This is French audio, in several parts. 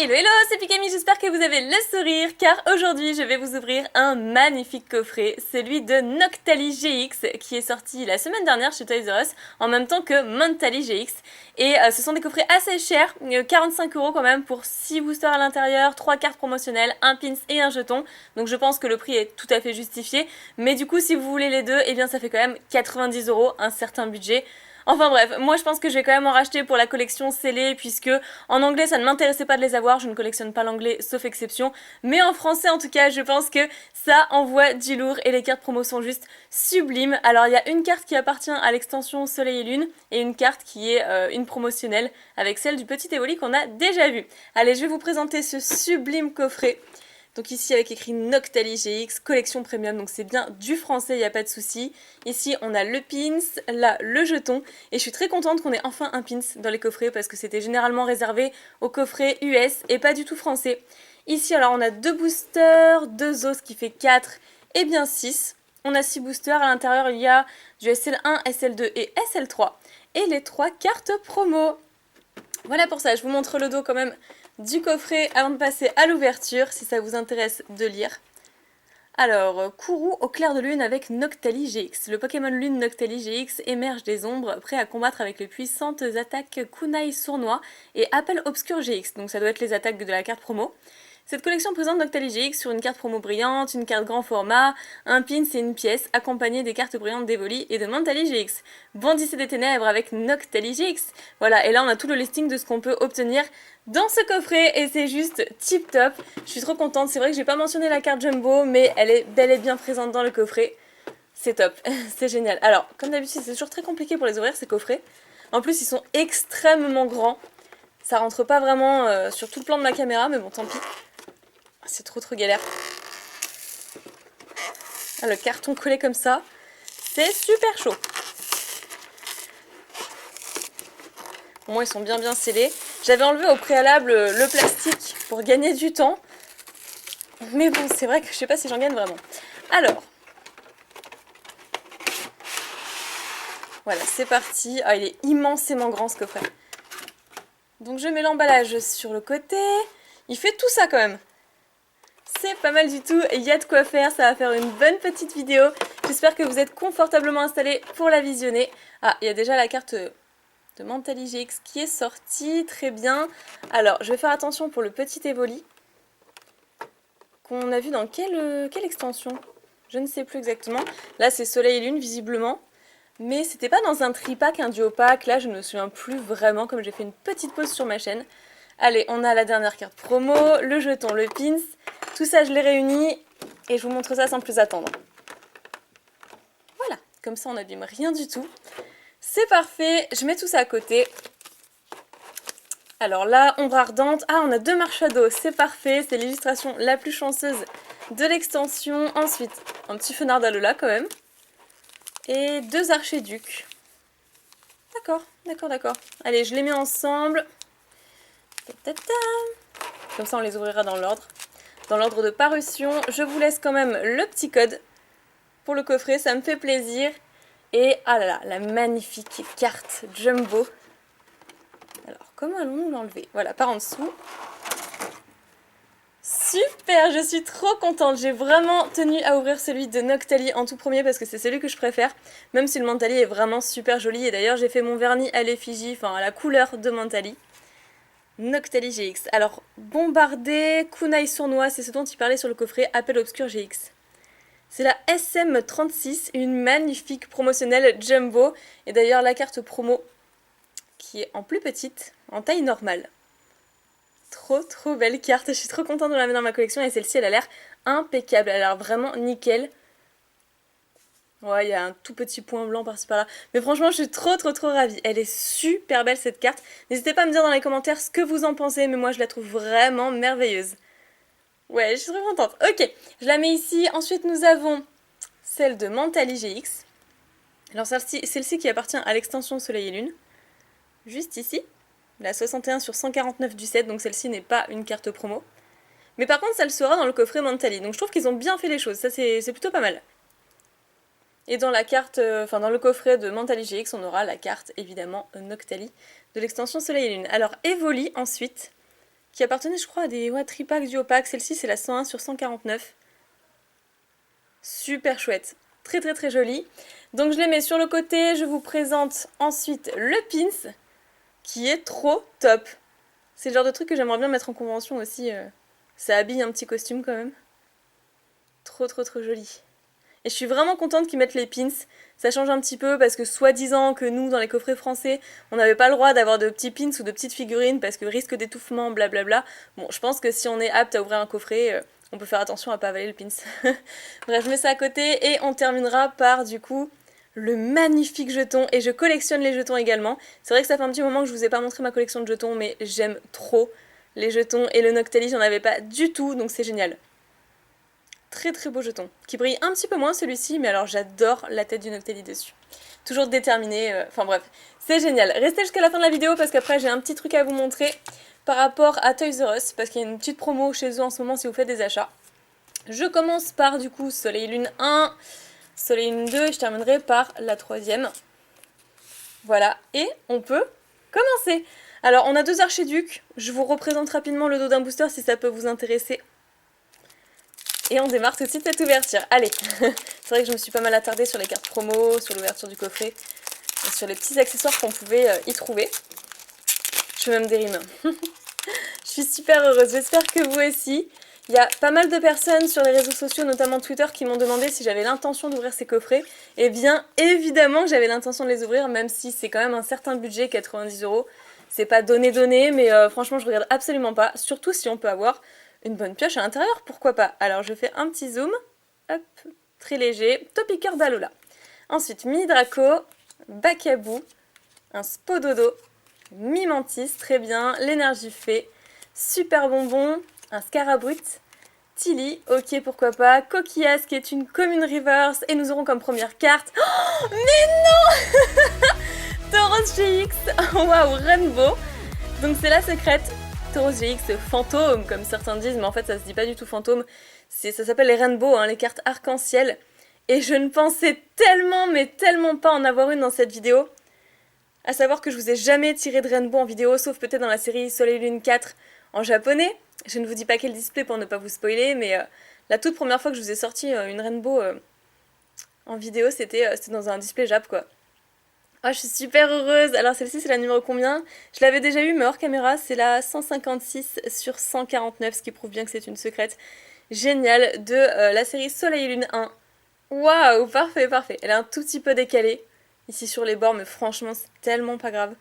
Hello hello, c'est Pikami, j'espère que vous avez le sourire car aujourd'hui je vais vous ouvrir un magnifique coffret, celui de Noctali GX qui est sorti la semaine dernière chez Toys R Us en même temps que Mentally GX et ce sont des coffrets assez chers, 45€ quand même pour 6 boosters à l'intérieur, 3 cartes promotionnelles, un pins et un jeton, donc je pense que le prix est tout à fait justifié, mais du coup si vous voulez les deux, eh bien ça fait quand même 90€, un certain budget. Enfin bref, moi je pense que je vais quand même en racheter pour la collection scellée puisque en anglais ça ne m'intéressait pas de les avoir, je ne collectionne pas l'anglais sauf exception, mais en français en tout cas je pense que ça envoie du lourd et les cartes promo sont juste sublimes. Alors il y a une carte qui appartient à l'extension Soleil et Lune et une carte qui est une promotionnelle avec celle du petit Evoli qu'on a déjà vu. Allez, je vais vous présenter ce sublime coffret. Donc ici avec écrit Noctali GX, collection premium, donc c'est bien du français, il n'y a pas de souci. Ici on a le pins, là le jeton, et je suis très contente qu'on ait enfin un pins dans les coffrets parce que c'était généralement réservé aux coffrets US et pas du tout français. Ici alors on a 2 boosters, 2 os qui fait 4 et bien 6. On a 6 boosters, à l'intérieur il y a du SL1, SL2 et SL3 et les 3 cartes promo. Voilà pour ça, je vous montre le dos quand même du coffret avant de passer à l'ouverture, si ça vous intéresse de lire. Alors, Kourou au clair de lune avec Noctali GX. Le Pokémon Lune Noctali GX émerge des ombres, prêt à combattre avec les puissantes attaques Kunai Sournois et Appel Obscur GX. Donc ça doit être les attaques de la carte promo. Cette collection présente Noctali GX sur une carte promo brillante, une carte grand format, un pins et une pièce, accompagnée des cartes brillantes d'Evoli et de Mentally GX. Bondissez des ténèbres avec Noctali GX. Voilà, et là on a tout le listing de ce qu'on peut obtenir dans ce coffret et c'est juste tip top. Je suis trop contente, c'est vrai que j'ai pas mentionné la carte Jumbo, mais elle est bel et bien présente dans le coffret. C'est top, c'est génial. Alors, comme d'habitude, c'est toujours très compliqué pour les ouvrir ces coffrets. En plus, ils sont extrêmement grands. Ça rentre pas vraiment sur tout le plan de ma caméra, mais bon, tant pis. C'est trop galère. Ah, le carton collé comme ça, c'est super chaud. Au moins ils sont bien scellés. J'avais enlevé au préalable le plastique pour gagner du temps. Mais bon, c'est vrai que je sais pas si j'en gagne vraiment. Alors. Voilà, c'est parti. Ah, il est immensément grand ce coffret. Donc je mets l'emballage sur le côté. Il fait tout ça quand même. C'est pas mal du tout, il y a de quoi faire, ça va faire une bonne petite vidéo. J'espère que vous êtes confortablement installés pour la visionner. Ah, il y a déjà la carte de Mentally GX qui est sortie, très bien. Alors, je vais faire attention pour le petit Evoli. Qu'on a vu dans quelle extension? Je ne sais plus exactement. Là, c'est Soleil et Lune, visiblement. Mais c'était pas dans un tripack, un duo pack. Là, je ne me souviens plus vraiment, comme j'ai fait une petite pause sur ma chaîne. Allez, on a la dernière carte promo, le jeton, le pins. Tout ça, je l'ai réuni et je vous montre ça sans plus attendre. Voilà, comme ça, on n'abîme rien du tout. C'est parfait, je mets tout ça à côté. Alors là, ombre ardente. Ah, on a 2 Marshadow, c'est parfait. C'est l'illustration la plus chanceuse de l'extension. Ensuite, un petit fenard d'Alola quand même. Et 2 archéducs. D'accord. Allez, je les mets ensemble. Comme ça, on les ouvrira dans l'ordre de parution. Je vous laisse quand même le petit code pour le coffret, ça me fait plaisir. Et ah là là, la magnifique carte Jumbo. Alors, comment allons-nous l'enlever? Voilà, par en dessous. Super, je suis trop contente. J'ai vraiment tenu à ouvrir celui de Noctali en tout premier parce que c'est celui que je préfère. Même si le Mentally est vraiment super joli. Et d'ailleurs, j'ai fait mon vernis à l'effigie, enfin à la couleur de Mentally. Noctali GX. Alors, Bombardé, Kunai Sournois, c'est ce dont il parlait sur le coffret Appel Obscur GX. C'est la SM36, une magnifique promotionnelle Jumbo. Et d'ailleurs, la carte promo qui est en plus petite, en taille normale. Trop belle carte, je suis trop contente de la mettre dans ma collection et celle-ci elle a l'air impeccable, elle a l'air vraiment nickel. Ouais, il y a un tout petit point blanc par-ci par-là. Mais franchement, je suis trop ravie. Elle est super belle cette carte. N'hésitez pas à me dire dans les commentaires ce que vous en pensez, mais moi je la trouve vraiment merveilleuse. Ouais, je suis trop contente. Ok, je la mets ici. Ensuite, nous avons celle de Mentally GX. Alors celle-ci qui appartient à l'extension Soleil et Lune. Juste ici. La 61 sur 149 du set, donc celle-ci n'est pas une carte promo. Mais par contre, ça le sera dans le coffret Mentally. Donc je trouve qu'ils ont bien fait les choses, ça c'est plutôt pas mal. Et dans la carte, dans le coffret de Mentally GX, on aura la carte évidemment Noctali de l'extension Soleil et Lune. Alors Evoli ensuite, qui appartenait je crois à des tripacks, duopacks. Celle-ci c'est la 101 sur 149. Super chouette, très très très jolie. Donc je les mets sur le côté, je vous présente ensuite le pins qui est trop top. C'est le genre de truc que j'aimerais bien mettre en convention aussi. Ça habille un petit costume quand même. Trop trop trop joli. Et je suis vraiment contente qu'ils mettent les pins. Ça change un petit peu parce que soi-disant que nous, dans les coffrets français, on n'avait pas le droit d'avoir de petits pins ou de petites figurines parce que risque d'étouffement, blablabla. Bon, je pense que si on est apte à ouvrir un coffret, on peut faire attention à pas avaler le pins. Bref, je mets ça à côté et on terminera par du coup le magnifique jeton. Et je collectionne les jetons également. C'est vrai que ça fait un petit moment que je vous ai pas montré ma collection de jetons, mais j'aime trop les jetons. Et le Noctali, j'en avais pas du tout, donc c'est génial. Très très beau jeton, qui brille un petit peu moins celui-ci, mais alors j'adore la tête du Noctali dessus. Toujours déterminé, enfin bref, c'est génial. Restez jusqu'à la fin de la vidéo parce qu'après j'ai un petit truc à vous montrer par rapport à Toys R Us, parce qu'il y a une petite promo chez eux en ce moment si vous faites des achats. Je commence par du coup Soleil Lune 1, Soleil Lune 2 et je terminerai par la troisième. Voilà, et on peut commencer. Alors on a deux archiducs, je vous représente rapidement le dos d'un booster si ça peut vous intéresser. Et on démarre tout de suite cette ouverture. Allez, c'est vrai que je me suis pas mal attardée sur les cartes promo, sur l'ouverture du coffret, et sur les petits accessoires qu'on pouvait y trouver. Je fais même des rimes. Je suis super heureuse, j'espère que vous aussi. Il y a pas mal de personnes sur les réseaux sociaux, notamment Twitter, qui m'ont demandé si j'avais l'intention d'ouvrir ces coffrets. Et bien évidemment que j'avais l'intention de les ouvrir, même si c'est quand même un certain budget, 90 €. C'est pas donné, mais franchement je regarde absolument pas, surtout si on peut avoir une bonne pioche à l'intérieur, pourquoi pas. Alors je fais un petit zoom, hop, très léger, Topiqueur d'Alola. Ensuite, Mini Draco, Bacabou, un Spododo, Mimantis, très bien, l'énergie fée, Super Bonbon, un Scarabrut, Tilly, ok pourquoi pas, Coquillas qui est une commune reverse, et nous aurons comme première carte... Oh, mais non Tauros GX, waouh, Rainbow. Donc c'est la secrète, Tauros GX fantôme, comme certains disent, mais en fait ça se dit pas du tout fantôme, ça s'appelle les Rainbow, hein, les cartes arc-en-ciel. Et je ne pensais tellement, mais tellement pas en avoir une dans cette vidéo. À savoir que je vous ai jamais tiré de Rainbow en vidéo, sauf peut-être dans la série Soleil Lune 4 en japonais. Je ne vous dis pas quel display pour ne pas vous spoiler, mais la toute première fois que je vous ai sorti une Rainbow en vidéo, c'était dans un display Jap, quoi. Ah, je suis super heureuse. Alors celle-ci, c'est la numéro combien? Je l'avais déjà eu, mais hors caméra, c'est la 156 sur 149, ce qui prouve bien que c'est une secrète géniale de la série Soleil Lune 1. Waouh, parfait, parfait. Elle est un tout petit peu décalée ici sur les bords, mais franchement, c'est tellement pas grave.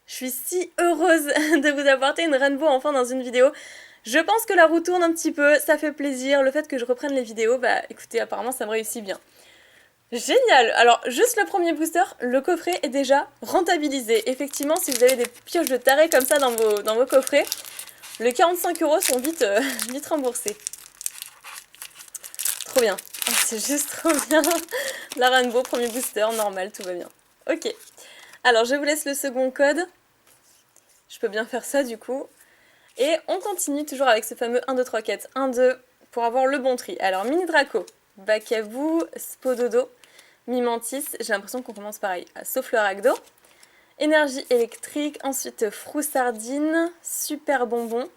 Je suis si heureuse de vous apporter une Rainbow enfin dans une vidéo. Je pense que la roue tourne un petit peu, ça fait plaisir. Le fait que je reprenne les vidéos, bah écoutez, apparemment ça me réussit bien. Génial! Alors, juste le premier booster, le coffret est déjà rentabilisé. Effectivement, si vous avez des pioches de tarés comme ça dans vos coffrets, les 45 € sont vite, vite remboursés. Trop bien. Oh, c'est juste trop bien. La Rainbow, premier booster, normal, tout va bien. Ok. Alors, je vous laisse le second code. Je peux bien faire ça, du coup. Et on continue toujours avec ce fameux 1, 2, 3, 4. 1, 2, pour avoir le bon tri. Alors, Mini Draco, Bacabou, Spododo, Mimantis, j'ai l'impression qu'on commence pareil, sauf le Ragdo. Énergie électrique, ensuite Froussardine, Super Bonbon,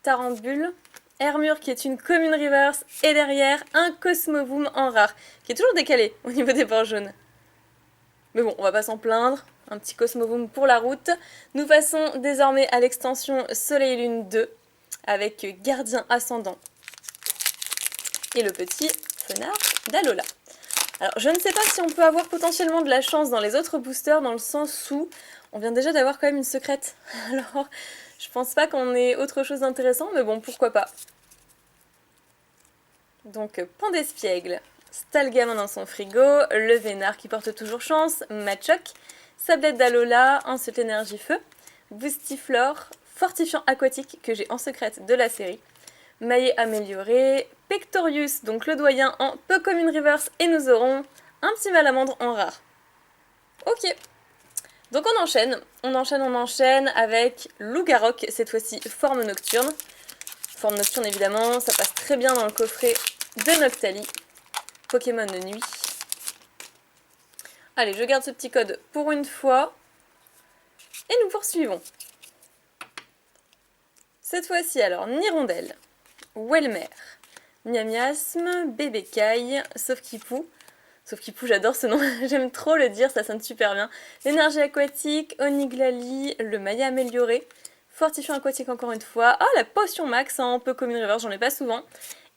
Tarambule, Hermure qui est une commune reverse, et derrière un Cosmovoom en rare, qui est toujours décalé au niveau des bords jaunes. Mais bon, on va pas s'en plaindre, un petit Cosmovoom pour la route. Nous passons désormais à l'extension Soleil Lune 2, avec Gardien Ascendant et le petit Fenard d'Alola. Alors, je ne sais pas si on peut avoir potentiellement de la chance dans les autres boosters, dans le sens où on vient déjà d'avoir quand même une secrète. Alors, je pense pas qu'on ait autre chose d'intéressant, mais bon, pourquoi pas. Donc, Pan d'Espiègle, Stalgamin dans son frigo, le Vénard qui porte toujours chance, Machoc, Sablette d'Alola, ensuite Énergie Feu, Boostiflore, Fortifiant Aquatique que j'ai en secrète de la série, Maillet amélioré, Pectorius, donc le doyen en peu commune reverse, et nous aurons un petit Malamandre en rare. Ok, donc on enchaîne avec Lougarok, cette fois-ci forme nocturne. Forme nocturne évidemment, ça passe très bien dans le coffret de Noctali, Pokémon de nuit. Allez, je garde ce petit code pour une fois, et nous poursuivons. Cette fois-ci, alors, Nirondelle, Welmer, Miamiasme, Bébé Caille, Sauf Kipou. Sauf Kipou, j'adore ce nom, j'aime trop le dire, ça sonne super bien. L'énergie aquatique, Oniglali, le Maya amélioré, Fortifiant aquatique encore une fois. Ah, la potion max en peu commune reverse, j'en ai pas souvent.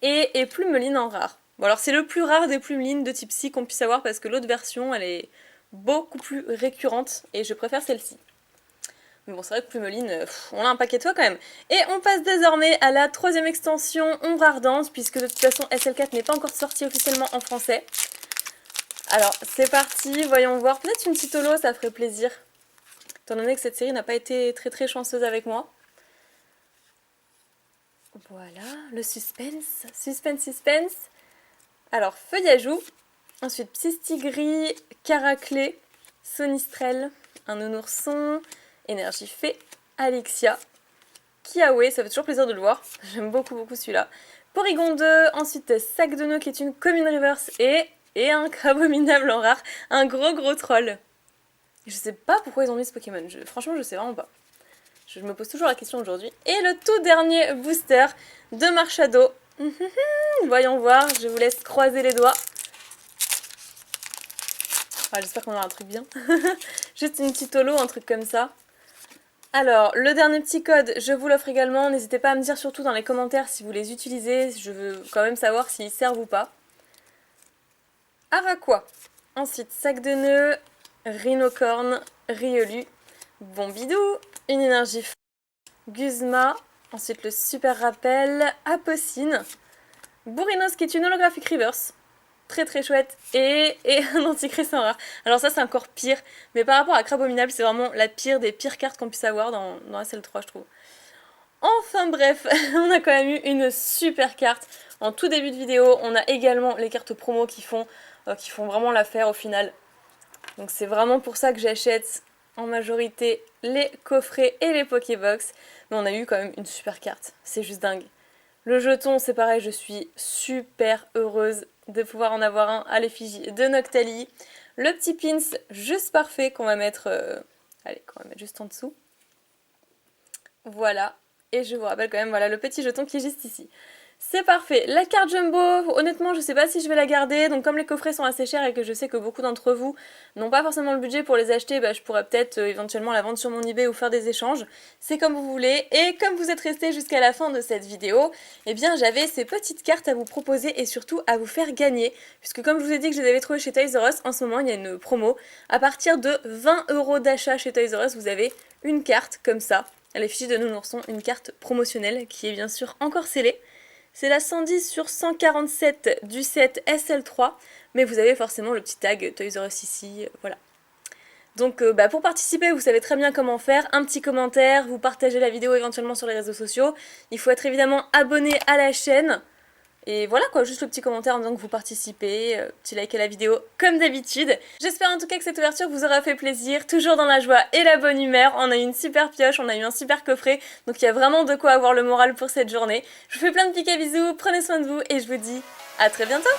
Et Plumeline en rare. Bon, alors c'est le plus rare des Plumelines de type psy qu'on puisse avoir parce que l'autre version, elle est beaucoup plus récurrente et je préfère celle-ci. Mais bon, c'est vrai que Plumeline, on a un paquet de fois quand même. Et on passe désormais à la troisième extension, Ombre Ardente, puisque de toute façon SL4 n'est pas encore sorti officiellement en français. Alors, c'est parti, voyons voir. Peut-être une petite holo, ça ferait plaisir. Étant donné que cette série n'a pas été très chanceuse avec moi. Voilà, le suspense. Suspense. Alors, Feuillajou. Ensuite, Psystigris, Caraclé, Sonistrel, un nounourson, Énergie Fée, Alexia, Kiawe, ça fait toujours plaisir de le voir. J'aime beaucoup celui-là. Porygon 2, ensuite Sac de nœuds qui est une commune reverse et un Crabominable en rare, un gros troll. Je sais pas pourquoi ils ont mis ce Pokémon, franchement je sais vraiment pas. Je me pose toujours la question aujourd'hui. Et le tout dernier booster de Marshado. Voyons voir, je vous laisse croiser les doigts. Ah, j'espère qu'on aura un truc bien. Juste une petite holo, un truc comme ça. Alors, le dernier petit code, je vous l'offre également. N'hésitez pas à me dire surtout dans les commentaires si vous les utilisez. Je veux quand même savoir s'ils servent ou pas. Araquois. Ensuite, Sac de nœuds, Rhinocorne, Riolu, Bombidou, une énergie Guzma. Ensuite, le super rappel, Apocine, Bourrinos qui est une holographique reverse. Très chouette, et un antichrist en rare. Alors ça c'est encore pire, mais par rapport à Crabominable c'est vraiment la pire des pires cartes qu'on puisse avoir dans SL3 je trouve. Enfin bref, on a quand même eu une super carte. En tout début de vidéo, on a également les cartes promo qui font vraiment l'affaire au final. Donc c'est vraiment pour ça que j'achète en majorité les coffrets et les Pokébox. Mais on a eu quand même une super carte, c'est juste dingue. Le jeton, c'est pareil, je suis super heureuse de pouvoir en avoir un à l'effigie de Noctali. Le petit pins, juste parfait, qu'on va mettre... qu'on va mettre juste en dessous. Voilà. Et je vous rappelle quand même, voilà, le petit jeton qui est juste ici. C'est parfait. La carte Jumbo, honnêtement, je sais pas si je vais la garder. Donc comme les coffrets sont assez chers et que je sais que beaucoup d'entre vous n'ont pas forcément le budget pour les acheter, je pourrais peut-être éventuellement la vendre sur mon eBay ou faire des échanges. C'est comme vous voulez. Et comme vous êtes restés jusqu'à la fin de cette vidéo, eh bien j'avais ces petites cartes à vous proposer et surtout à vous faire gagner. Puisque comme je vous ai dit que je les avais trouvées chez Toys R Us, en ce moment il y a une promo. À partir de 20 € d'achat chez Toys R Us, vous avez une carte comme ça. À l'effigie de Nounourson, une carte promotionnelle qui est bien sûr encore scellée. C'est la 110/147 du set SL3, mais vous avez forcément le petit tag Toys R Us ici, voilà. Donc pour participer, vous savez très bien comment faire, un petit commentaire, vous partagez la vidéo éventuellement sur les réseaux sociaux. Il faut être évidemment abonné à la chaîne. Et voilà quoi, juste le petit commentaire en disant que vous participez, petit like à la vidéo comme d'habitude. J'espère en tout cas que cette ouverture vous aura fait plaisir, toujours dans la joie et la bonne humeur. On a eu une super pioche, on a eu un super coffret, donc il y a vraiment de quoi avoir le moral pour cette journée. Je vous fais plein de piques bisous, prenez soin de vous et je vous dis à très bientôt.